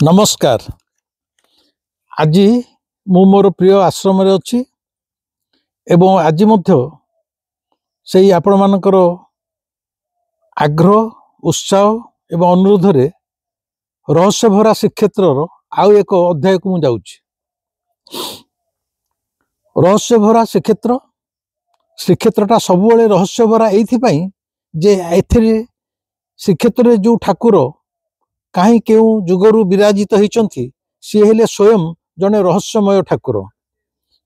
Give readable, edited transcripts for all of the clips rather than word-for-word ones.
नमस्कार। आज मु मोर प्रिय आश्रम रे अछि एवं आज मध्य से आपण मानकर आग्रह उत्साह एवं अनुरोध रे रहस्य भरा श्रीक्षेत्र आउ एक अध्याय को मु जाउछि। रहस्य भरा श्रीक्षेत्रटा सब बेले रहस्य भरा एथि पई जे एथिरे श्रीक्षेत्र रे जो ठाकुर कहीं केउ जुगरु विराजित होइचंती सी हेले स्वयं जने रहस्यमय ठाकुर।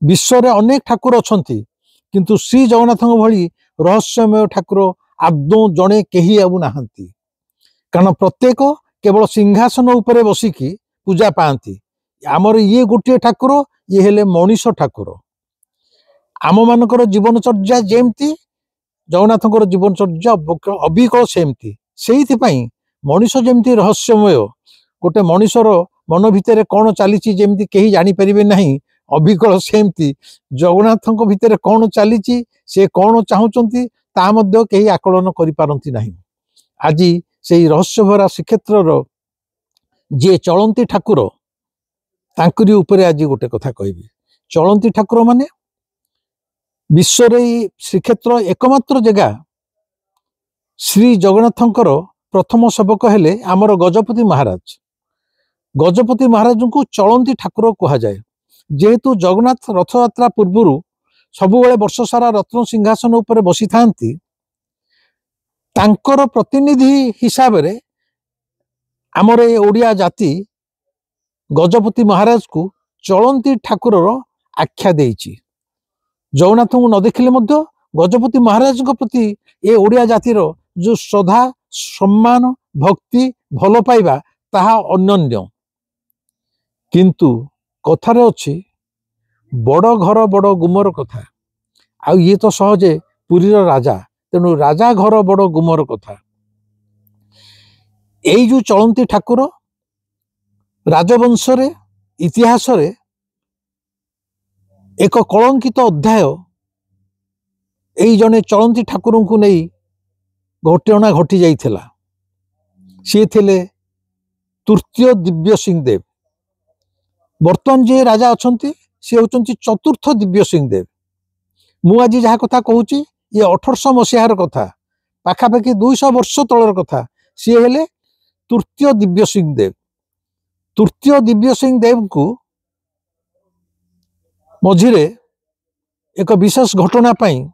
विश्व रे अनेक ठाकुर अछंती किंतु श्री जगन्नाथ भली रहस्यमय ठाकुर आदौ जने केही आबु नाहंती। कारण प्रत्येक केवल सिंहासन उपरे बसिकी पूजा पाती। आमर ये गोटे ठाकुर ये हेले मनीष ठाकुर। आम मानकर जीवनचर्या जेमती जगन्नाथଙ୍କର जीवनचर्या अबिकल सेमती। सेहिथि पई मनीष जेमती रहस्यमय गोटे मनीषर मन भितर कौन चली जेमती केही जानी परिबे नहीं अबिकल सेमती जगन्नाथଙ୍କ भितर कौन चली से कौन चाहुचंती ता मध्य केही आकलन करि पारंती नहीं। आज से रहस्य भरा श्रीक्षेत्रर जे चलंती ठाकुर तांकरी उपरे आज गोटे कथा कहबी। चलंती ठाकुर माने विश्व श्रीक्षेत्र एकमात्र जगह श्री जगन्नाथଙ୍କର प्रथम सेवक हेले आमर गजपति महाराज। गजपति महाराज को चलंती ठाकुर कहा जाए जेहेतु जगन्नाथ रथ यात्रा पूर्व सबु बेले वर्ष सारा रत्न सिंहासन उपरे बसी थांती तांकर प्रतिनिधि हिसाब रे आमर ए ओडिया जाति गजपति महाराज को चलंती ठाकुर आख्या देइछि। जगन्नाथ को न देखिले मध्य गजपति महाराज प्रति ए ओडिया जातिर जो श्रद्धा सम्मान भक्ति भल पाइबा ताहा अनन्य। किंतु कथारे अछि बड़ घर बड़ गुमर कथा आ ये तो सहजे पुरीर राजा तेणु राजा घर बड़ गुमर कथा। एई जो चलंती ठाकुर राजवंश रे इतिहास रे एक कलंकित अध्याय एई जने चलंती ठाकुर को नहीं घटना घटी जाइथिला। सी थिले तृतीय दिव्य सिंह देव। बर्तमान जे राजा अछंती सी होचंती चतुर्थ दिव्य सिंह देव। मु आज जहा कथा कहूची ये 1800 मसीहार कथा पाखापाखि 200 वर्ष तलर कथा। सी हेले तृतीय दिव्य सिंह देव। तृतीय दिव्य सिंह देव को मझिरे एक विशेष घटना पाई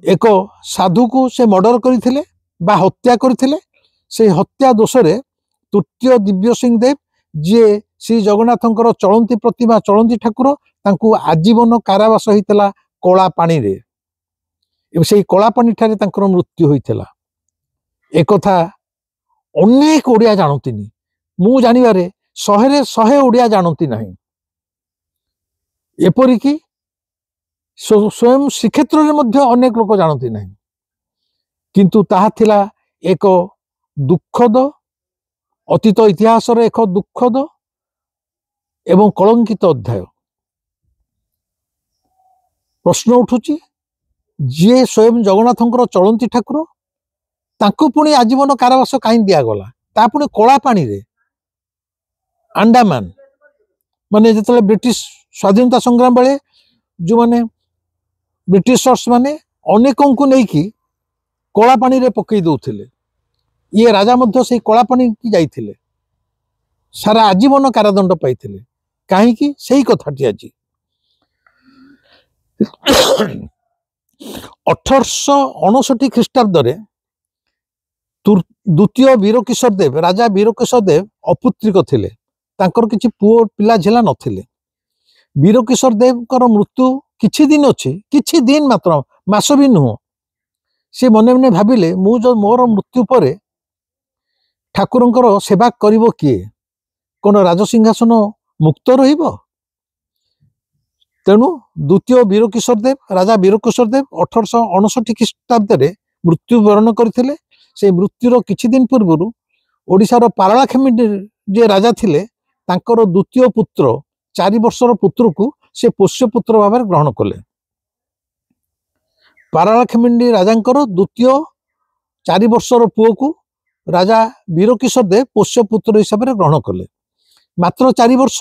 एक साधु को से मर्डर करथिले बा हत्या करथिले। से हत्या दोष रे तृतीय दिव्य सिंह देव जे श्री जगन्नाथଙ୍କର चलंती प्रतिमा चलंती ठाकुर तांकु आजीवन कारावास होइतला कला पानी रे। से कला पानी ठारे तांकर मृत्यु होइतला। एक कथा अनेक ओडिया जानतिनी मु जानिबारे 100 रे 100 ओडिया जानती नहीं। एपरिकी स्वयं श्रीक्षेत्र में मध्य अनेक लोक जानती नहीं। किंतु ताहा थिला एक दुखद अतीत इतिहास रे एक दुखद एवं कलंकित अध्याय। प्रश्न उठुची जे स्वयं जगन्नाथଙ୍କର चलंती ठाकुर तांको पुणी आजीवन कारावास काई दिया गला ता पुणी कला पानी रे अंडमान माने जेतले ब्रिटिश स्वाधीनता संग्राम बेले जो माने ब्रिटिशर्स माने अनेकों को नहीं कि कला पानी रे पकई दउथिले। ये राजा मध्य से कला पानी की जाइथिले सारा आजीवन कारादंड पाइथिले काहे कि सही कथाटी आज 1859 ख्रीष्टाब्द रे द्वितीय वीरकिशोर देव राजा वीरकिशोर देव अपुत्रिक थिले। तांकर किछि पुओ पिला झेला नथिले। वीरकिशोर देव मृत्यु किछि दिन अच्छी किछि दिन मात्र मास भी नुह। से मने मने भाविले मु जो मोर मृत्यु पर ठाकुरंकर सेवा करिवो किए कोन राजसिंहासन मुक्त रहिबो। तेणु द्वितीय वीरकिशोर देव राजा वीरकिशोर देव 1859 ख्रीष्टाब्द रे मृत्यु वरण करथिले। से मृत्युर किछि दिन पूर्व ओडिशार पारलाखेमुंडी जे राजा थिले तांकर द्वितीय पुत्र 4 वर्षर पुत्र को से पोष्य पुत्र भाव ग्रहण कले। पारलाखेमुंडी राजांकर द्वितीय 4 वर्षर पुओ को राजा वीरकिशोर देव पोष्य पुत्र हिसाब से ग्रहण कले। मात्र 4 वर्ष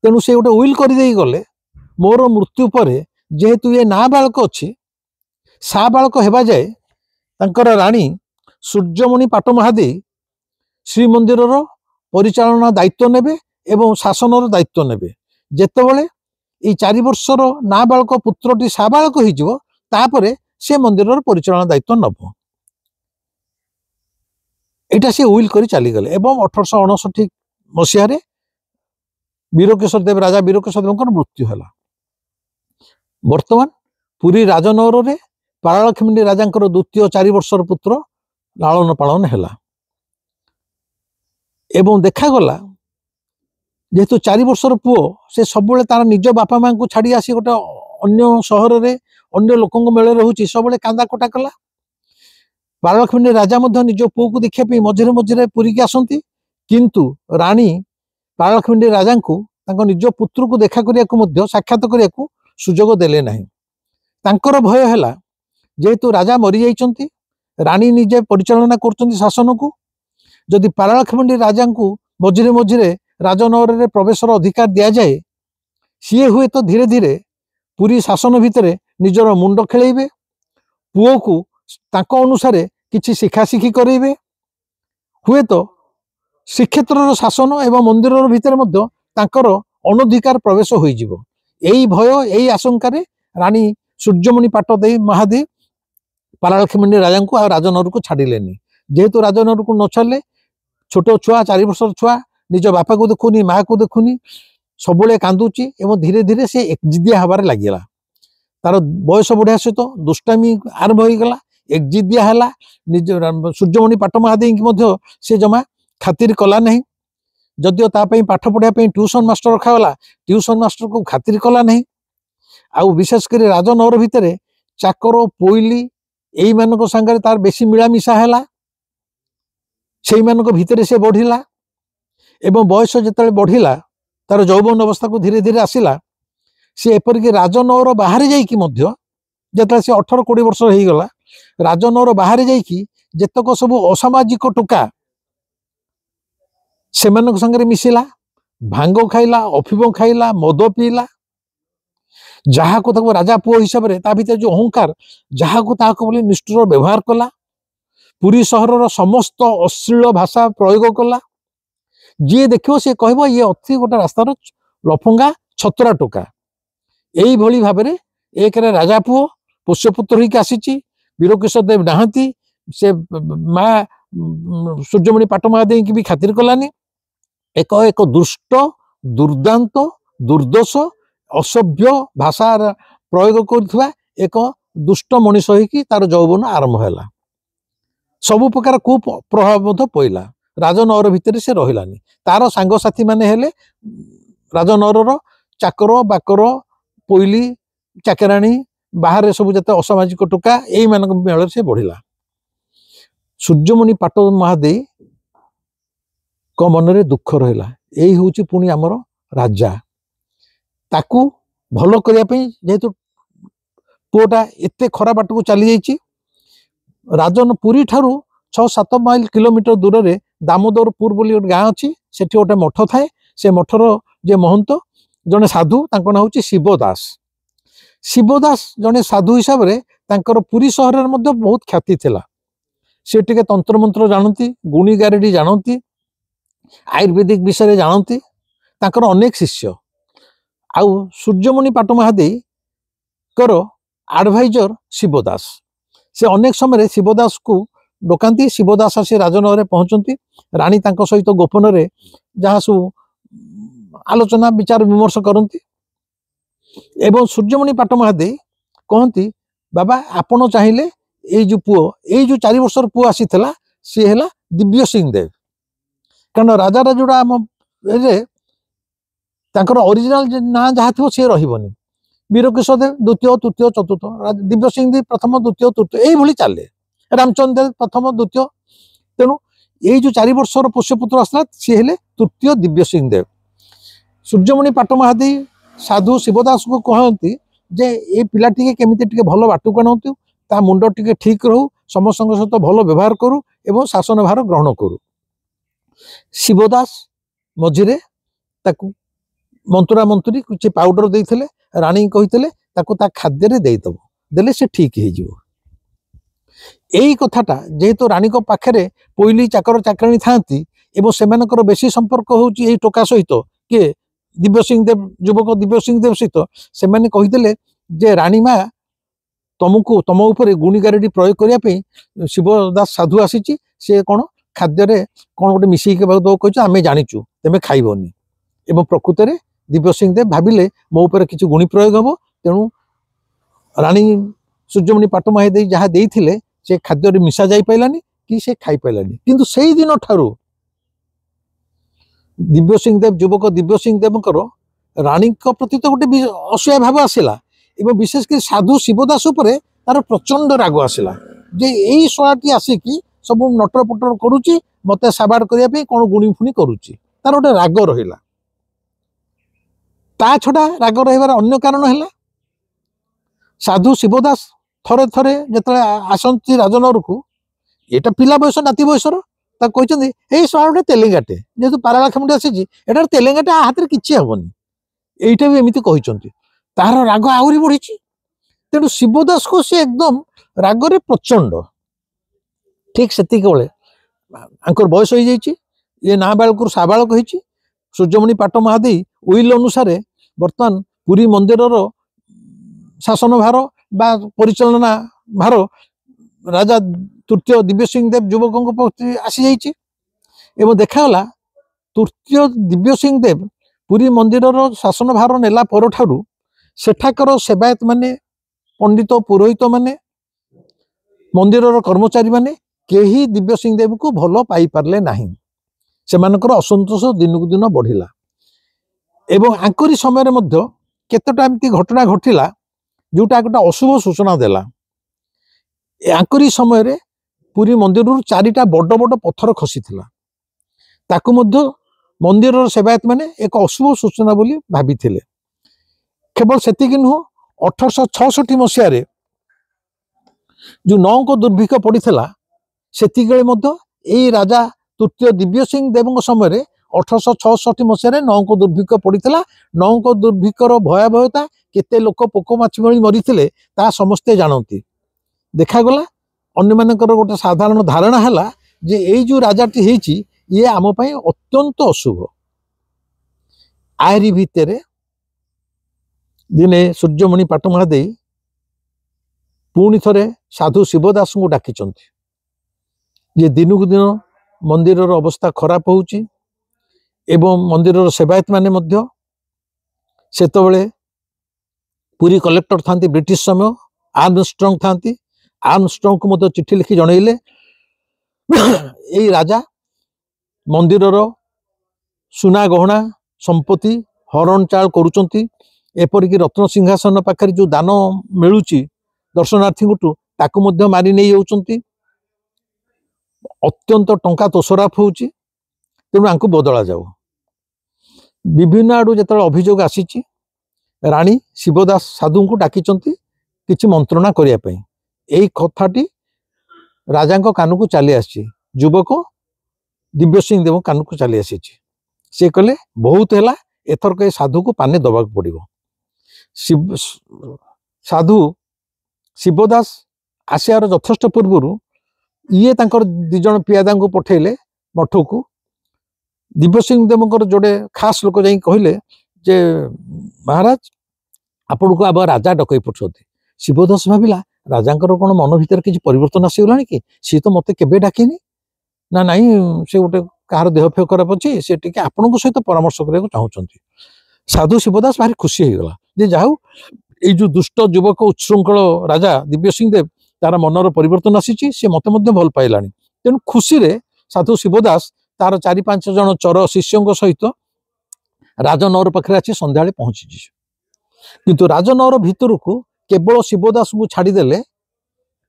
तेणु से गोटे उइल कर गले मोर मृत्यु पर जेहेतु ये नाबालक अच्छी साबालक हेबा जाए तांकर राणी सूर्यमणि पाट महादी श्रीमंदिर परिचालना दायित्व नेबे एवं शासन दायित्व नेबे जेतेबेले ये 4 वर्षर नाबालक पुत्रटी साबालक हो तापरे से मंदिर परिचालना दायित्व नब एटा से उइल करी चली गले एवं 1859 मसीह वीरकेशर देव राजा वीरकेशर देव मृत्यु है। वर्तमान पुरी राजनगर में पारलक्ष्मी राजा द्वितीय 4 वर्षर पुत्र लालन पालन है एवं देखागला जेहेतु 4 वर्षर पुओ से सब तार निज बापा माँ को छाड़ी आसी गोटे अन्य सहर में अन्य लोकों मेले रोचे सब कांदा कटा कला पारलक्ष्मी राजा निज पुओ को देखा मझे मझे पुरी की आसती किंतु रानी पारलक्ष्मी राजा को निज पुत्र को देखा करने साक्षात करने को सुजोग देले नहीं तांकर भय है जेहेतु राजा मरी जाइछंती रानी निजे परिचालना कर शासन को जदि पारलक्ष्मी राजा को मझे मझे राजनगर में प्रवेशर अधिकार दि जाए सी हुए तो धीरे धीरे पूरी शासन भितर निजर मुंड खेलेबे पुओ को तांको अनुसार किछि शिखाशिखी करेबे हुए तो श्रीक्षेत्र शासन एवं मंदिर भितर तांकर अनधिकार प्रवेश हो यही भय यही आशंकार रानी सूर्यमणि पाटदेवी महादी पारलक्ष्मी राजा को आ राजनगर को छाड़िलेनी जेहेतु राजनगर को न छाड़े छोट छुआ 4 वर्षर छुआ निज बापा को देखुनी माँ को देखुनी सबुले कांदुची एवं धीरे धीरे से एकजिदिया हबार लगिला तार बयस बढ़िया सहित दुष्टामी आरंभ हो गला एकजिदिया है निज सूर्यमणि पाट महादेवी से जमा खातिर कला नहीं जदिओ तापाई पाठ पढ़ाई ट्यूशन मास्टर रखागला ट्यूशन मास्टर को खातिर कला नहीं आउ विशेषकर राजनगर भितर चाकर पोइली यही मानक सांगरे तार बेसी मिलामिशा है से भितर से बढ़िला एवं बयस जिते बढ़िला तार यौवन अवस्था को धीरे धीरे आसला सी एपरिक राजनगर बाहर जाते से 18-20 वर्ष हो गला राजनगर बाहर जेतक सब असामाजिक टोका से संगे मिसिला भांग खाइला अफिम खाइला मद पीला जहाँ को राजा पुओ हिसाब से भीतर जो अहंकार जहाँ को निष्ठुर व्यवहार कला पुरी सहर समस्त अश्लील भाषा प्रयोग कला जी देखो सी कह ये अति गोटे रास्तार लफंगा छतरा टोका यही भली भाव में एक राजा पुओ पोष्यपुत्र होकर आसी वीरकेशर देव नहांती से माँ सूर्यमणि पाट महादेवी की भी खातिर कलानी एक एक दुष्ट दुर्दांत दुर्दोष असभ्य भाषा प्रयोग कर एक दुष्ट मनीष होकी तार यौवन आरंभ है सबु प्रकार कुप्रभाव पड़ा राजनगर भितर से रहिलानी तार सांगसाथी माने हेले राजनगर चाकर बाकर पोइली चाकराणी बाहर सब जते असामाजिक टोका यही मान मेल से बढ़िला सूर्यमणि पाट महादेवी को मन में दुख रहा यही हूँ पुणी आमर राजा ताकू भल करने जेहेतु पुओटा एत खरा बाट को चली जाइए राजन पुरी ठारू 6-7 माइल किलोमीटर दूर में दामोदरपुर बोली गोटे गाँ अच्छी से गोटे मठ थाए से मठर जे महंत जड़े साधु ना हूँ शिवदास शिवदास जड़े साधु हिसाब से पुरी सहर में बहुत ख्याति थिला से टिके तंत्र मंत्र जानती गुणी गारेडी जानती आयुर्वेदिक विषय जानती तांकर अनेक शिष्य आउ सूर्यमणि पाट महादेवी कर एडवाइजर शिवदास से अनेक समय शिवदास को डकाती शिवदास आसी राजनगर में पहुंचती रानी तांको सहित गोपन रे जहाँ सब आलोचना विचार विमर्श करती एवं सूर्यमणि पाट महादेवी कहती बाबा आपण चाहिए जो पुओ जो 4 वर्षर पुओ आसी सी है दिव्य सिंह देव कारण राजा राजुड़ा आम ओरिजिनल ना जहाँ थी सी रही वीरकेशर देव द्वितीय तृतीय चतुर्थ दिव्य सिंह देव प्रथम द्वितीय तृतीय यही चले रामचंद्र देव प्रथम द्वितीय तेणु यही जो 4 वर्षर पोष्यपुत्र आसला सी है तृतीय दिव्य सिंह देव सूर्यमणि पाट महादेवी साधु शिवदास को कहती जे ये पिलाटी केमी भल बाटू आनतु ता मुंड टिके ठीक रहू समस्त सहित भल व्यवहार करू एवं शासन भार ग्रहण करू शिवदास मझिरे ताकू मंत्रा मंत्री किसी पाउडर देते राणी कही खाद्य देदेव देले से ठीक हो कथाटा जेहेतु राणी पाखे पोइली चाकर चाकराणी था से बेसी संपर्क होची टोका सहित किए दिव्य सिंह देव युवक दिव्य सिंह देव सहित से कहीदेले जे राणी माँ तुमको तुम उपर गुणीगारेडी प्रयोग करने शिवदास साधु आसी सी कौन खाद्य कौन गोटे मिसई कह आम जाचु तेमे खाइबनी एवं प्रकृत में दिव्य सिंह देव भाविले मो उपर किसी गुणी प्रयोग हम तेणु राणी सूर्यमणि पाटमहादेवी जहाँ देते से खाद्य मिसा जा पारानी कि से खाई पारानी किंतु से दिन ठारू दिव्य सिंह देव युवक दिव्य सिंह देवकर राणी प्रति तो गोटे असूया भाव आसला एवं विशेषकर साधु शिवदास उपर तार प्रचंड राग आसला जे यही शଳାटी आसिकी सब नटर पटर करुच्ची मत साबाड़ करने कौन गुणी फुणी करुच्ची तार गोटे राग रहा ता छड़ा राग रहार अन्य कारण है साधु शिवदास थरे थरे जो आसती राजनगर को यहाँ पिला बयस नाती बयसर कहते यही शଳା गोटे तेलेंगाटे जेहतु पारालाखेमुंडे आसी एटार तेलेंगाटे हाथ में किसी हेनी यहीटा भी एमती कहते तार राग आहरी बढ़ी तेणु शिवदास को सी एकदम रागरे प्रचंड ठीक से बयस हो ये नाबालक साबालक हो सूर्यमणि पाट महादेवी उइल अनुसार बर्तमान पुरी मंदिर शासन भार बा परिचालना भार राजा तृतीय दिव्य सिंह देव युवकों प्रति आसी जाइए देखागला तृतीय दिव्य सिंह देव पुरी मंदिर शासन भार नेला पर ठारू सेठाकर सेवायत माने पंडित पुरोहित माने मंदिर कर्मचारी माने केही दिव्य सिंह देव को भल पाई पारले नाही सेमानकर असंतोष दिन को दिन बढ़िला एवं आंकरी समय मध्य केतटा एमती घटना घटिला जोटा गोटे अशुभ सूचना देला आंकरी समय पुरी मंदिर चारिटा बड़ बड़ पत्थर खसी ताकू मध्य मंदिर सेवायत माने एक अशुभ सूचना बोली भाभी केवल सेतिकी नुह 1866 मसीह जो नौक दुर्भिक्ष पड़ा से राजा तृतीय दिव्य सिंह देव समय 1866 मसीह नौक दुर्भिक्ष पड़ा नौक दुर्भिक्षर भयावहता केते लोक पोक माछी भली मरी समस्ते जानती देखागला अन्य मानकर गोटे साधारण धारणा है जे यही जो राजाटी होती ये आम अत्यंत अशुभ आरी भितर दिने सूर्यमणि पाट महादेवी पुणी थरे साधु शिवदास को डाकी जे दिन को दिन मंदिर अवस्था खराब होउची एवं मंदिर सेवायत माने मध्य सेतबेले पुरी कलेक्टर थांती ब्रिटिश समय आर्मस्ट्रंग थांती आर्मस्ट्रंग को मत चिठी लिखि जनइले यही राजा मंदिर सुना गहना संपत्ति हरण चाल करुचंती एपरिक रत्न सिंहासन पाखे जो दान मिलूची दर्शनार्थी ताकू मध्य मारी नहीं जाउचंती अत्यंत टंका तोसराफ होउची तेणु आंकु बदला जाऊ विभिन्न आड़ू जो अभियोग आसी राणी शिवदास साधु को डाकी किछि मंत्रणा करने यही कथाटी राजा कान को चली आसी युवक दिव्य सिंह देव कान को चली आसी सी कहले बहुत है एथरक साधु को पाने दबाक पड़ो साधु शिवदास आसियार यथेष्ट पूर्वर ये दिज पियादा को पठेले मठ को दिव्य सिंह देव जोड़े खास लोक जा कहले जे महाराज आपण को अब राजा डकई पठुते शिवदास भाविला राजांकर कौन मन भीतर किसी परिवर्तन आसीगला कि सी तो मत केबे डाकिनी ना नाई से गोटे कहार देह फेह खराब अच्छी से टी आपण सहित परामर्श करने चाहते साधु शिवदास भारी खुशी हो गला जे जाऊ ये जो दुष्ट युवक उच्छृंखल राजा दिव्य सिंह देव तार मनर परिवर्तन आसी सी मत भल पाइला तेणु खुशी रे साधु शिवदास तार 4-5 जन चर शिष्यों सहित राजनगर पाखे आसी संध्या पहुंची किंतु राजनगर भितर को केवल शिवदास को छाड़देले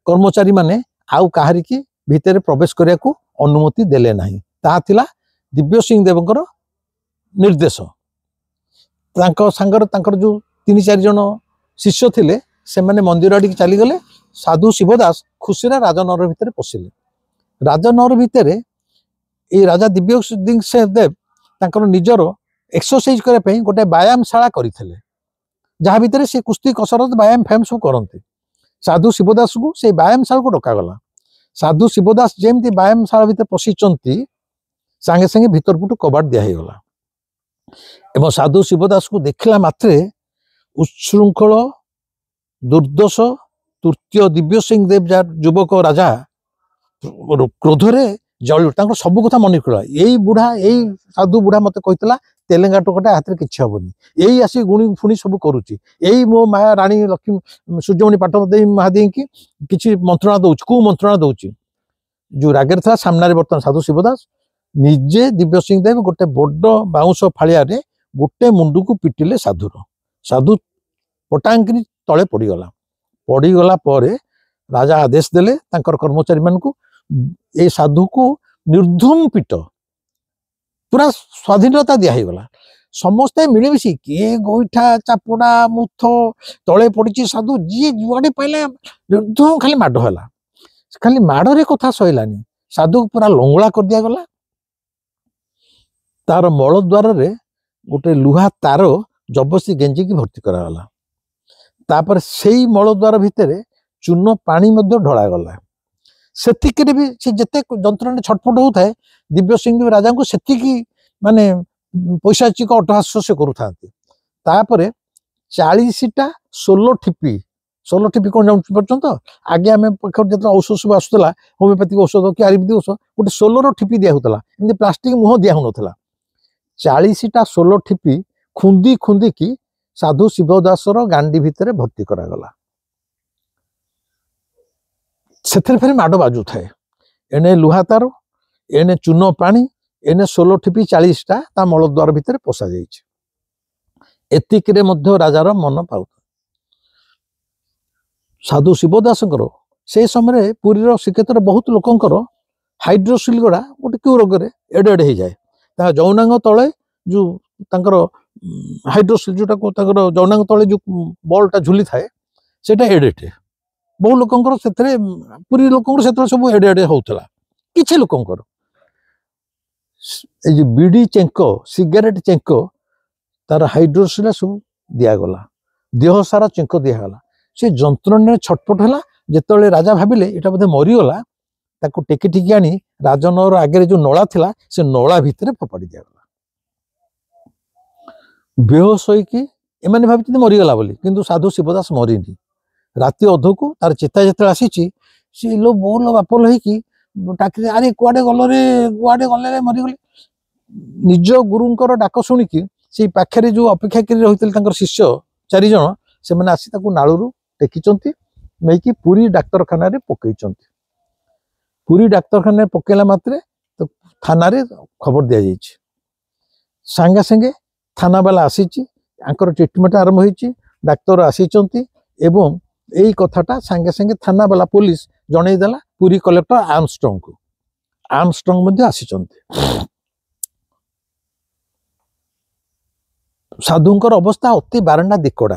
कर्मचारी माने आउ कहारी की भितर प्रवेश करने को अनुमति देले नहीं ताहा दिव्य सिंह देवकर निर्देश सांगर जो 3-4 जन शिष्य थिले से माने मंदिर आड़ चलीगले साधु शिवदास खुशी राजनगर भितर पशिले राजनगर भितर ये राजा दिव्य सिंह देव निजर एक्सरसाइज करने गोटे व्यायामशाला करते जहाँ भितर से कुस्ती कसरत व्यायाम फैम सब करते साधु शिवदास को से व्यायामशाला को डकागला साधु शिवदास जमी व्यायामशाला भितर पशिंट सांगे सांगे भीतर पुट कबाट दिगला एवं साधु शिवदास को देखला मात्रे उच्छृंखल दुर्दश तृतीय दिव्य सिंह देव जार युवक राजा क्रोधरे जल सब कथा मन पड़ा यही बुढ़ा यही साधु बुढ़ा मत कहला तेलेंगा टोकटा हाथ में किसी हेनी यही आसी गुणी फुणी सब करुच्ची यही मो माया राणी लक्ष्मी सूर्यमणि पाटदेवी महादेवी की किसी मंत्रणा दौर कु मंत्रणा दौर जो रागर था सामने बर्तमान साधु शिवदास निजे दिव्य सिंह देव गोटे बड़ बाउंश फाड़िया गोटे मुंडू को पिटिले साधुर साधु पटांगी तले पड़गला राजा आदेश देले कर्मचारी मान ए साधु को निर्धूम पीट पूरा स्वाधीनता दिगला समस्ते मिलमिशी किए गोईठा चापुड़ा मुथ तले पड़ी साधु जी जुआड़े पाइले निर्धूम खाली माड़ है खाली माड़े कथा सहलानी साधु पूरा लंगड़ा कर दिगला तार मल द्वार गोटे लुहा तार जबरदस्ती गेंजिकी भर्ती करागला तापर से मल द्वार भितर चून पानी ढलागला सेतिक भी से जिते जंत्रणा छटपट होता है दिव्य सिंह राजा को सेतिकी माने पैशाचिक अट्टहास से करुतापर 40टा 16 ठिपी कौन जान पार्छ तो आगे आम जो औषध सब आसूला होमिओपैथिक औषध कि आयुर्वेदिक औषध गोटे 16 ठिपी दिहला एमती प्लास्टिक मुह दिहु ना 40टा 16 ठिपी खुंदी खुंदी की साधु शिवदासर गांडी भितर भर्ती करागला से फिर माड़ बाजू थाए एने लुहा तार एने चून पानी एने 16 ठिपी 40टा ता मल द्वार भितर पशा एतिक राजार मन पाउ साधु शिवदास से समय पुरीर श्रीक्षेत्र बहुत लोकंर हाइड्रोसिल गुड़ा गोटे क्यों रोग एडे एडे हो जाए जौनांग तले जो हाइड्रोसिल जोटा जौनांग तले जो बल्टा झुली थाए से एडेटे बहु लोकंर से पुरी लोकंर से सब एडे एडे होता किसी लोकंर जो बीड़ी चेंक सिगरेट चेंक तार हाइड्रोसिल सब दिगला देह सारा चेंक दिगला से जंत्रण छटपट है जिते राजा भाविले यहाँ बोधे मरीगला टेकी टेकी आनी राजनगर आगे जो नला थिला से नला भितर फोपाड़ी दिगला बेहोश होइकी एमाने भावी मरीगला बोली किंतु साधु शिवदास मरीनी राति अध को तार चेता जो आसी सी लो बो लो बाप लो डाक अरे कुआडे गले मरीगले निज गुरुंकर डाक शुणिकी से पाखे जो अपेक्षा कर शिष्य 4 जन से मैंने आसी नालू टेकी नहीं पुरी डाक्तरखाना पकई पुरी डाक्तरखाना पकेला मात्रे तो थाना रे खबर दि जाइए सांगे सांगे थाना वाला आसी ट्रिटमेंट आरंभ होती डाक्तर आसी एवं यही कथाटा सांगे सांगे थाना वाला पुलिस जनईदेला पुरी कलेक्टर आर्मस्ट्रंग को आर्मस्ट्रंग आसी साधुंकर अवस्था अति बारंडा दिकोड़ा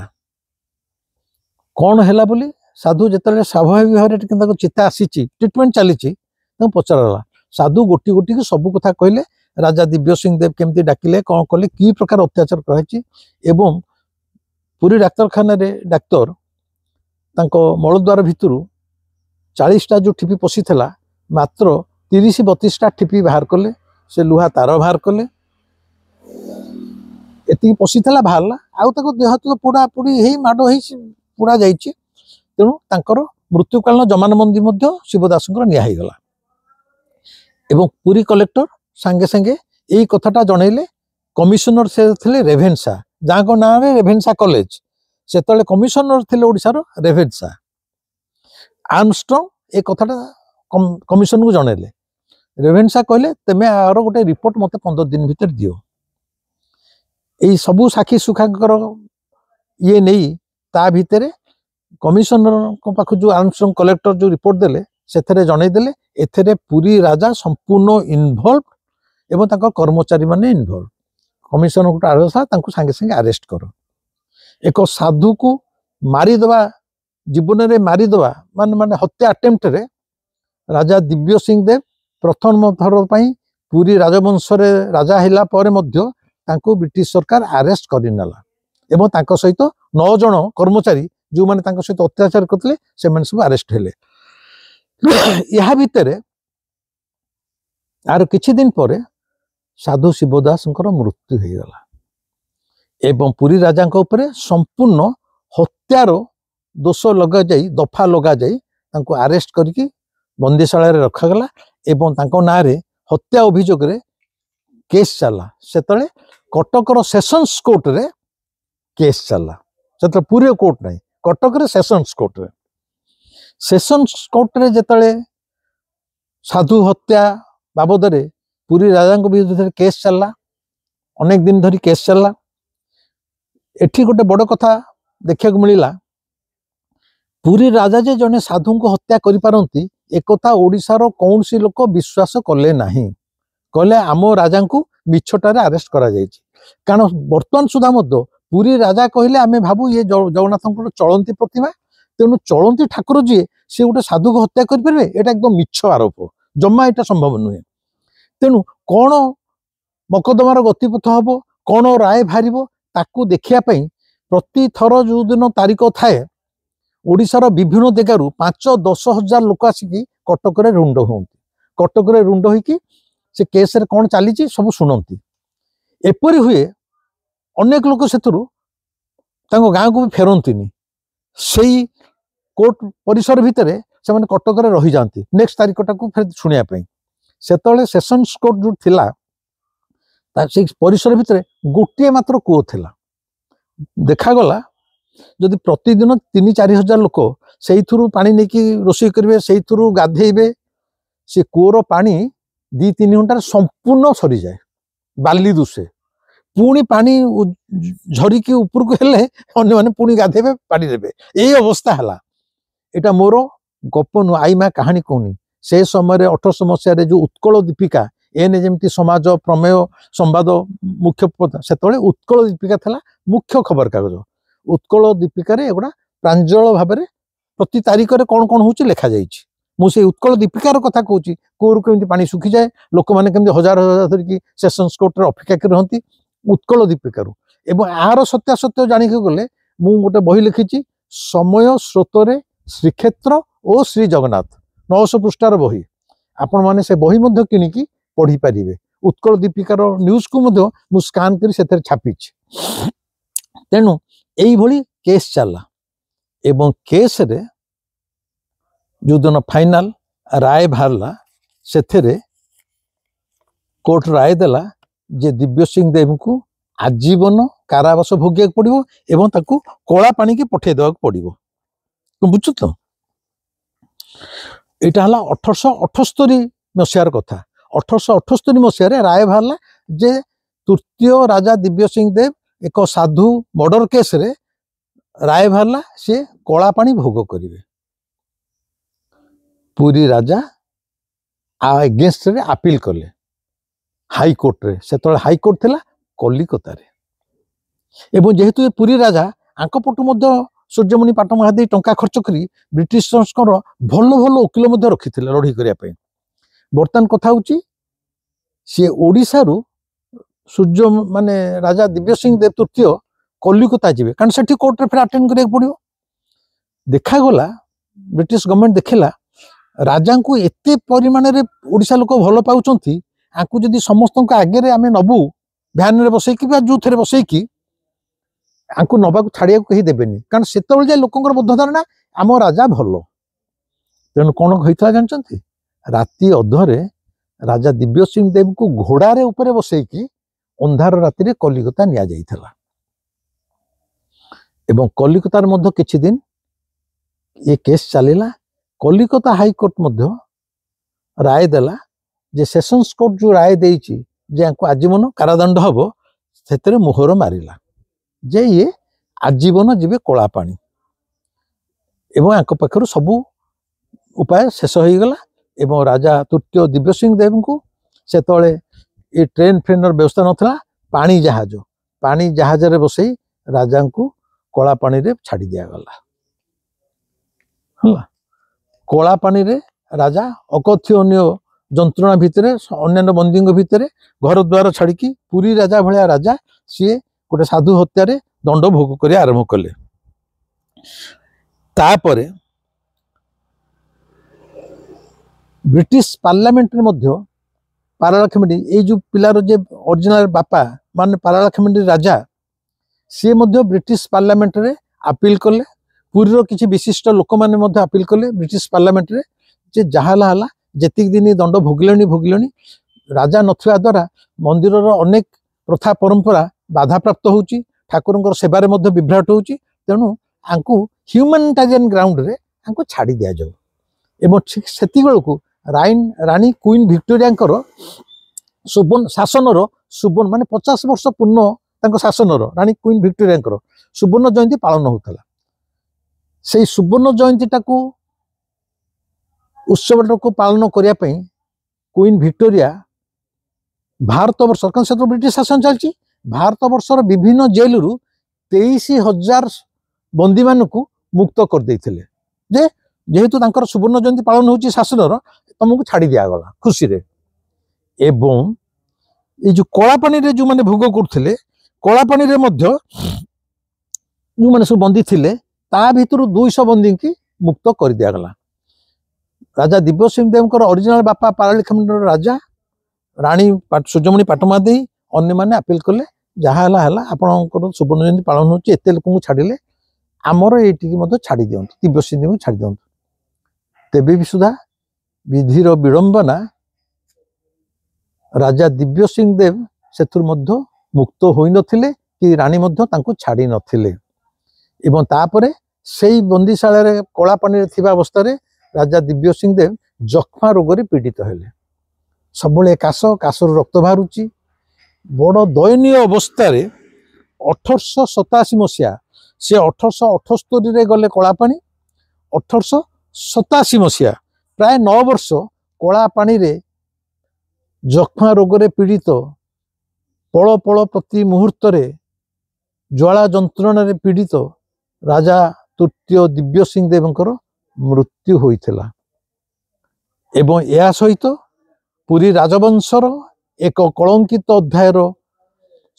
कौन है बोली साधु जिते स्वाभाविक भाव में चेता आसी ट्रिटमेंट चली पचारा साधु गोटी गोटी की सब कथा कहले राजा दिव्य सिंह देव केमती डाकिले कौन कले कि प्रकार अत्याचार कराई एवं पुरी डाक्तरखाना डाक्तर मलद्वार भितर 40टा जो ठिपी पशी मात्र 30-32टा ठिपी बाहर कले से लुहा तार बाहर कले एति पशी बाहरला आउ देह तो पोड़ा पोड़ी माड़ हो पोड़ा जा तेणु मृत्युकालीन जमानबंदी शिवदास निगला एवं पुरी कलेक्टर सांगे सांगे यही कथाटा जनइले कमिशनर से थे रेभेन्सा जहाँ को ना रेभेन्सा कॉलेज से कमिशनर थे ओडिशार रेभेन्सा आर्मस्ट्रंग ए कथाटा कमिशन को जनइले रेभेन्सा कहले तेमे आर गोटे रिपोर्ट मत 15 दिन भीतर दियो यही सबू साक्षी सुखाकर ये नहीं ता भितर कमिशनर पाख जो आर्मस्ट्रंग कलेक्टर जो रिपोर्ट देले से जनईदेले एथेरे पुरी राजा संपूर्ण इनवल्व एवं तांकर कर्मचारी माने इनवल्व कमिशनर गोटे आदेश सांगे सांगे अरेस्ट कर एक साधु को मारिदेवा जीवन में मारिदेवा मान माने हत्या अटेम्प्ट रे राजा दिव्य सिंह देव प्रथम थर पुरी राजवंश राजा हैला परे मध्य तांको ब्रिटिश सरकार अरेस्ट करनेला एवं तांको सहित 9 जन कर्मचारी जो माने तांको सहित अत्याचार करथिले से माने सब अरेस्ट हेले। यहा भितरे आर किछि दिन परे साधु शिवदासंकर मृत्यु हो गला एवं पुरी राजा उपरे संपूर्ण हत्यार दोष लगा जाई दफा लगा जाई तांको अरेस्ट करके बंदीशाला रे रखा गला एवं तांको ना रे हत्या अभियोग रे केस चला सेतले कटकर सेशंस कोर्ट रे केस चला सेतले पूरे कोर्ट नहीं कटक रे सेशंस कोर्ट रे जेतले साधु हत्या बाबद रे पुरी राजा विरुद्ध केस चला अनेक दिन धरी केस चला। एठी गोटे बड़ कथा देखा मिलला पुरी राजा जे जने साधु को हत्या करि पारंती एकथा ओडिशार कौन सी लोक विश्वास कले नहीं कहले आम राजा को मिछटार अरेस्ट करा जायछि कारण वर्तमान सुधा मध्य पुरी राजा कहले आमे भाबू ये जगन्नाथ चलंती प्रतिमा तेणु चलंती ठाकुर जी से गोटे साधु को हत्या करि परबे एटा एकदम मिछ आरोप जम्मा एटा संभव नुहे तेणु कौन मकदमार गतिपथ हम कौन राय बाहर ताकू देखिया पई प्रति थर जो दिन तारीख थाए ओडिशार विभिन्न जगार 5-10 हजार लोक आसिकी कटक रुंड हूँ कटक रुंड होइकी से केस रे कौन चली सब शुणती एपरी हुए अनेक लोक से गाँव को भी फेरती से कोर्ट परिसर भितर से मैंने कटक रही जाती नेक्स्ट तारीखटा को फिर शुणा से सेशंस कोर्ट जो थिला से परिसर भितर गोटे मात्र कूओ थिला देखागला जदि प्रतिदिन 3-4 हजार लोक से पानी नहीं कि रोषे करेंगे से गाधेबे से कूओर पानी 2-3 घंटार संपूर्ण सरी जाए बाली दुसे पुणी पानी झरिकी ऊपर को हेले अन्य माने पुणी गाधेबे पानी देबे यही अवस्था है। एटा मोर गप नु आई माँ कहानी कहनी से समय 1800 मसीह जो उत्कल दीपिका एने जमी समाज प्रमेय संवाद मुख्य से उत्कल दीपिका था मुख्य खबर कागज उत्कल दीपिका एगुड़ा प्रांजल भाव में प्रति तारीख में कौन कौन हो लिखा जाइए मुझे उत्कल दीपिकार कथा कहूँ कूर केमी पानी सुखी जाए लोक मैंने केमी हजार हजार धरिकी सेशंस कोर्ट अपेक्षा कर रहती उत्कल दीपिकार एवं आर सत्यासत्य जानिक गले मु गोटे बही लिखी समय स्रोत श्रीक्षेत्र और श्री जगन्नाथ 900 पृष्ठार बही आपण माने से बही मध्य किनिकी पढ़ी पारिबे उत्कल दीपिकार न्यूज को मध्य मु स्कान करी सेथरे छापी तेणु यही भली केस चला एवं केस रे जो दिन फाइनल राय बाहरला सेथरे कोर्ट राय देला जे दिव्य सिंह देव को आजीवन कारावास भोगिया पड़ो एवं ताकू कला पानी की पठे देवा पड़ो बुझु तो यहाँ है 1878 मसीहार कथा 1878 मसीह राय बाहरला जे तृतीय राजा दिव्य सिंह देव एक साधु मर्डर केस रे राय बाहरला सी कला पानी भोग करेंगे पुरी राजा एगेन्स्ट रे अपील कले हाईकोर्ट रे से हाईकोर्ट थिला कलिकता रे एवं जेहेतु ये पुरी राजा आंक पटु मध्य सूर्यमणि पाट महादी टंका खर्च करी ब्रिटिश भल भल वकिल रखी लड़ाई करने बर्तमान कथा हूँ सी ओडिशा रु सूर्य माने राजा दिव्य सिंह देव तृतीय कलिकता जी कारण से कोर्ट फिर अटेंड करा पड़ो देखागला ब्रिटिश गवर्नमेंट देखला राजा को एते परिमाण रे ओडिशा लोक भल पाउछंती आंकु जदि समस्त आगे आम नबू भ्यान रे बसैकी जो थे बसैकी आंकु नबा छाड़िया कहीं देवेनि कारण से जाए लोकंर बोध धारणा आम राजा भल तेणु कौन होता जानते राति अधरे राजा दिव्य सिंह देव को घोड़ारे ऊपर बसैकी अंधार राति कलिकता निया जाइथला एवं कलिकतार मध्य किछि दिन ये केस चलिला कलिकता हाईकोर्ट मध्य राय देला जे सेशंस कोर्ट जो राय देइछि जे आंकु आजीवन कारादंड हबो सेतरे मोहर मारिला जे ये आजीवन जीवे कला पानी एवं आंक पाखरु सबु उपाय शेष हो गला एवं राजा तृतीय दिव्य सिंह देव को से तले ये ट्रेन फ्रेन व्यवस्था नथला पानी जहाज रे बसई राजा को कला पानी रे छाड़ी दिया गला हला कला पानी रे राजा अकथ्यनीय ଯନ୍ତ୍ରଣା ଭିତରେ ଅନ୍ୟାନ୍ୟ ବନ୍ଦୀଙ୍କ ଭିତରେ ଘର ଦ୍ୱାର ଛାଡ଼ିକି ପୁରୀ ରାଜା ଭଳିଆ ରାଜା ସିଏ ଗୋଟେ ସାଧୁ ହତ୍ୟାରେ ଦଣ୍ଡ ଭୋଗ କରି ଆରମ୍ଭ କଲେ। ତାପରେ ବ୍ରିଟିଶ ପାର୍ଲାମେଣ୍ଟରେ ମଧ୍ୟ ପାରଳାଖେମୁଣ୍ଡି ଏଇ ଯୋଉ ପିଲାର ଯେ ଅରିଜିନାଲ ବାପା ମାନେ ପାରଳାଖେମୁଣ୍ଡି ରାଜା ସିଏ ମଧ୍ୟ ବ୍ରିଟିଶ ପାର୍ଲାମେଣ୍ଟରେ ଆପିଲ କଲେ। ପୁରୀର କିଛି ବିଶିଷ୍ଟ ଲୋକମାନେ ମଧ୍ୟ ଆପିଲ କଲେ ବ୍ରିଟିଶ ପାର୍ଲାମେଣ୍ଟରେ ଯେ ଯାହା ହେଲା ଯେତିକି ଦିନ ଦଣ୍ଡ ଭୋଗିଲେଣି ରାଜା ନଥିବା ଦ୍ୱାରା ମନ୍ଦିରର ଅନେକ ପ୍ରଥା ପରମ୍ପରା ବାଧାପ୍ରାପ୍ତ ହେଉଛି, ଠାକୁରଙ୍କର ସେବାରେ ମଧ୍ୟ ବିଭ୍ରାଟ ହେଉଛି, ତେଣୁ ଆଙ୍କୁ ହ୍ୟୁମାନିଟାରିଆନ ଗ୍ରାଉଣ୍ଡରେ ଆଙ୍କୁ ଛାଡ଼ି ଦିଆଯାଉ। ଏବଂ ଠିକ ସେତିକିବେଳକୁ ରାଣୀ କୁଇନ୍ ଭିକ୍ଟୋରିଆଙ୍କର ଶାସନର ସୁବର୍ଣ୍ଣ ମାନେ 50 ବର୍ଷ ପୂର୍ଣ୍ଣ ତାଙ୍କ ଶାସନର ରାଣୀ କୁଇନ୍ ଭିକ୍ଟୋରିଆଙ୍କର ସୁବର୍ଣ୍ଣ ଜୟନ୍ତୀ ପାଳନ ହେଉଥିଲା। ସେଇ ସୁବର୍ଣ୍ଣ ଜୟନ୍ତୀଟାକୁ ଉତ୍ସବଟାକୁ ପାଳନ କରିବା ପାଇଁ କୁଇନ୍ ଭିକ୍ଟୋରିଆ ଭାରତ ବର୍ଷ କାରଣ ସେତେବେଳେ ବ୍ରିଟିଶ ଶାସନ ଚାଲିଛି, ଭାରତ ବର୍ଷର ବିଭିନ୍ନ ଜେଲରୁ 23,000 ବନ୍ଦୀମାନଙ୍କୁ ମୁକ୍ତ କରିଦେଇଥିଲେ ଯେ ଯେହେତୁ ତାଙ୍କର ସୁବର୍ଣ୍ଣ ଜୟନ୍ତୀ ପାଳନ ହେଉଛି ଶାସନର ତମକୁ ଛାଡ଼ି ଦିଆଗଲା ଖୁସିରେ। ଏବଂ ଏଇ ଯୋଉ କଳାପାଣିରେ ଯୋଉମାନେ ଭୋଗ କରୁଥିଲେ କଳାପାଣିରେ ମଧ୍ୟ ଯୋଉମାନେ ସବୁ ବନ୍ଦୀ ଥିଲେ ତା ଭିତରୁ 200 ବନ୍ଦୀଙ୍କୁ ମୁକ୍ତ କରିଦିଆଗଲା। ରାଜା ଦିବ୍ୟସିଂହ ଦେବଙ୍କର ଅରିଜିନାଲ ବାପା ପାରଳାଖେମୁଣ୍ଡିର ରାଜା ରାଣୀ ସୂର୍ଯ୍ୟମଣି ପାଟମା ଦେଇ ଅନ୍ୟମାନେ ଆପିଲ କଲେ ଯାହା ହେଲା ଆପଣଙ୍କର ସୁବର୍ଣ୍ଣ ଜୟନ୍ତୀ ପାଳନ ହେଉଛି, ଏତେ ଲୋକଙ୍କୁ ଛାଡ଼ିଲେ ଆମର ଏଇଠିକି ମଧ୍ୟ ଛାଡ଼ି ଦିଅନ୍ତୁ, ଦିବ୍ୟସିଂହ ଦେବଙ୍କୁ ଛାଡ଼ି ଦିଅନ୍ତୁ। ତେବେ ବି ସୁଦ୍ଧା ବିଧିର ବିଡ଼ମ୍ବନା ରାଜା ଦିବ୍ୟସିଂହ ଦେବ ସେଥିରୁ ମଧ୍ୟ ମୁକ୍ତ ହୋଇନଥିଲେ କି ରାଣୀ ମଧ୍ୟ ତାଙ୍କୁ ଛାଡ଼ି ନଥିଲେ। ଏବଂ ତାପରେ ସେଇ ବନ୍ଦୀଶାଳାରେ କଳାପାଣିରେ ଥିବା ଅବସ୍ଥାରେ ରାଜା ଦିବ୍ୟସିଂହ ଦେବ ଯକ୍ଷ୍ମା ରୋଗରେ ପୀଡ଼ିତ ହେଲେ। ସବୁବେଳେ କାଶରୁ ରକ୍ତ ବାହାରୁଛି, ବଡ଼ ଦୟନୀୟ ଅବସ୍ଥାରେ 1887 ମସିହା ସେ 1878ରେ ଗଲେ କଳାପାଣି, 1887 ମସିହା ପ୍ରାୟ 9 ବର୍ଷ କଳାପାଣିରେ ଯକ୍ଷ୍ମା ରୋଗରେ ପୀଡ଼ିତ ପଳ ପଳ ପ୍ରତି ମୁହୂର୍ତ୍ତରେ ଜ୍ୱାଳା ଯନ୍ତ୍ରଣାରେ ପୀଡ଼ିତ ରାଜା ତୃତୀୟ ଦିବ୍ୟସିଂହ ଦେବଙ୍କର ମୃତ୍ୟୁ ହୋଇଥିଲା। ଏବଂ ଏହା ସହିତ ପୁରୀ ରାଜବଂଶର ଏକ କଳଙ୍କିତ ଅଧ୍ୟାୟର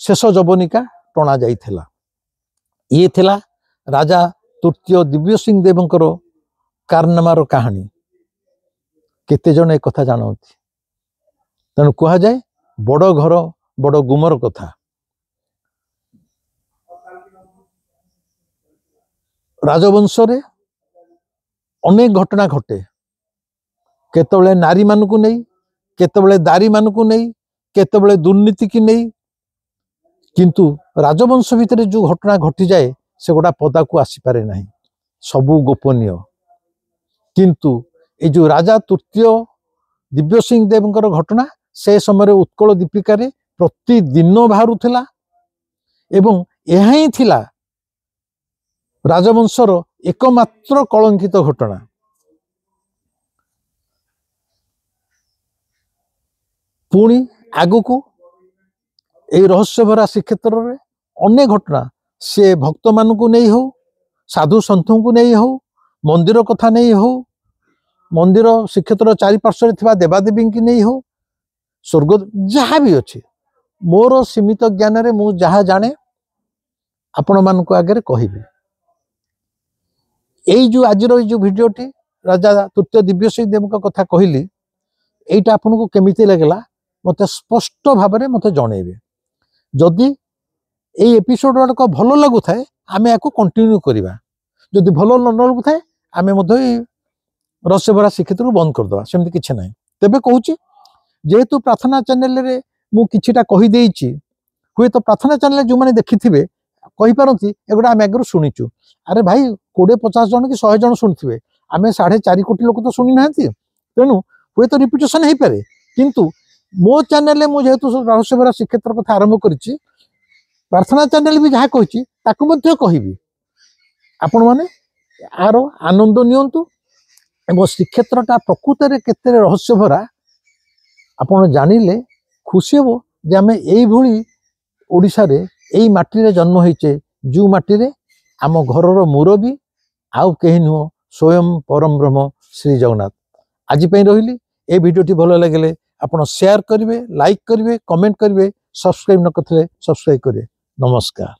ଶେଷ ଯବନିକା ଟଣା ଯାଇଥିଲା। ଇଏ ଥିଲା ରାଜା ତୃତୀୟ ଦିବ୍ୟସିଂହ ଦେବଙ୍କର କାରନାମାର କାହାଣୀ। କେତେ ଜଣ ଏ କଥା ଜାଣନ୍ତି? ତେଣୁ କୁହାଯାଏ ବଡ଼ ଘର ବଡ଼ ଗୁମର କଥା। ରାଜବଂଶରେ ଅନେକ ଘଟଣା ଘଟେ, କେତେବେଳେ ନାରୀମାନଙ୍କୁ ନେଇ, କେତେବେଳେ ଦାରୀମାନଙ୍କୁ ନେଇ, କେତେବେଳେ ଦୁର୍ନୀତିକି ନେଇ, କିନ୍ତୁ ରାଜବଂଶ ଭିତରେ ଯୋଉ ଘଟଣା ଘଟିଯାଏ ସେଗୁଡ଼ା ପଦାକୁ ଆସିପାରେ ନାହିଁ, ସବୁ ଗୋପନୀୟ। କିନ୍ତୁ ଏଇ ଯୋଉ ରାଜା ତୃତୀୟ ଦିବ୍ୟସିଂହ ଦେବଙ୍କର ଘଟଣା ସେ ସମୟରେ ଉତ୍କଳ ଦୀପିକାରେ ପ୍ରତିଦିନ ବାହାରୁଥିଲା ଏବଂ ଏହା ହିଁ ଥିଲା ରାଜବଂଶର ଏକମାତ୍ର କଳଙ୍କିତ ଘଟଣା। ପୁଣି ଆଗକୁ এই ରହସ୍ୟଭରା ଶ୍ରୀକ୍ଷେତ୍ରରେ ଅନେକ ଘଟଣା, ସେ ଭକ୍ତମାନଙ୍କୁ ନେଇ ହଉ, ସାଧୁ ସନ୍ଥଙ୍କୁ ନେଇ ହଉ, ମନ୍ଦିର କଥା ନେଇ ହଉ, ମନ୍ଦିର ଶ୍ରୀକ୍ଷେତ୍ର ଚାରିପାର୍ଶ୍ୱରେ ଥିବା ଦେବାଦେବୀଙ୍କୁ ନେଇ ହଉ, ସ୍ୱର୍ଗ ଯାହା ବି ଅଛି, ମୋର ସୀମିତ ଜ୍ଞାନରେ ମୁଁ ଯାହା ଜାଣେ ଆପଣମାନଙ୍କ ଆଗରେ କହିବି। ଏଇ ଯୋଉ ଆଜିର ଏଇ ଯୋଉ ଭିଡ଼ିଓଟି ରାଜା ତୃତୀୟ ଦିବ୍ୟସିଂହ ଦେବଙ୍କ କଥା କହିଲି, এইটা ଆପଣଙ୍କୁ କେମିତି ଲାଗିଲା ମୋତେ ସ୍ପଷ୍ଟ ଭାବରେ ମୋତେ ଜଣେଇବେ। ଯଦି এই ଏପିସୋଡ ଗୁଡାକ ଭଲ ଲାଗୁଥାଏ ଆମେ ୟାକୁ କଣ୍ଟିନ୍ୟୁ କରିବା, ଯଦି ଭଲ ନ ଲାଗୁଥାଏ ଆମେ ମଧ୍ୟ এই ରହସ୍ୟଭରା ଶ୍ରୀକ୍ଷେତ୍ରକୁ ବନ୍ଦ କରିଦେବା, ସେମିତି କିଛି ନାହିଁ। ତେବେ କହୁଛି, ଯେହେତୁ ପ୍ରାର୍ଥନା ଚ୍ୟାନେଲରେ ମୁଁ କିଛିଟା କହିଦେଇଛି, ହୁଏତ ପ୍ରାର୍ଥନା ଚ୍ୟାନେଲ ଯେଉଁମାନେ ଦେଖିଥିବେ କହିପାରନ୍ତି ଏଗୁଡ଼ା ଆମେ ଆଗରୁ ଶୁଣିଛୁ। ଆରେ ଭାଇ 20-50 ଜଣ କି 100 ଜଣ ଶୁଣିଥିବେ, ଆମେ 4.5 କୋଟି ଲୋକ ତ ଶୁଣି ନାହାନ୍ତି, ତେଣୁ ହୁଏତ ରିପିଟେସନ ହେଇପାରେ। କିନ୍ତୁ ମୋ ଚ୍ୟାନେଲରେ ମୁଁ ଯେହେତୁ ରହସ୍ୟଭରା ଶ୍ରୀକ୍ଷେତ୍ର କଥା ଆରମ୍ଭ କରିଛି, ପ୍ରାର୍ଥନା ଚ୍ୟାନେଲ ବି ଯାହା କହିଛି ତାକୁ ମଧ୍ୟ କହିବି। ଆପଣମାନେ ଆର ଆନନ୍ଦ ନିଅନ୍ତୁ ଏବଂ ଶ୍ରୀକ୍ଷେତ୍ରଟା ପ୍ରକୃତରେ କେତେ ରହସ୍ୟଭରା ଆପଣ ଜାଣିଲେ ଖୁସି ହେବ ଯେ ଆମେ ଏଇଭଳି ଓଡ଼ିଶାରେ ଏଇ ମାଟିରେ ଜନ୍ମ ହେଇଛେ, ଯେଉଁ ମାଟିରେ ଆମ ଘରର ମୁରବୀ ଆଉ କେହି ନୁହଁ, ସ୍ୱୟଂ ପରମ ବ୍ରହ୍ମ ଶ୍ରୀ ଜଗନ୍ନାଥ। ଆଜି ପାଇଁ ରହିଲି, ए भिडियोटी भल लगे आपण शेयर करेंगे, लाइक करेंगे, कमेंट करेंगे, सब्सक्राइब न करते सब्सक्राइब करेंगे। नमस्कार।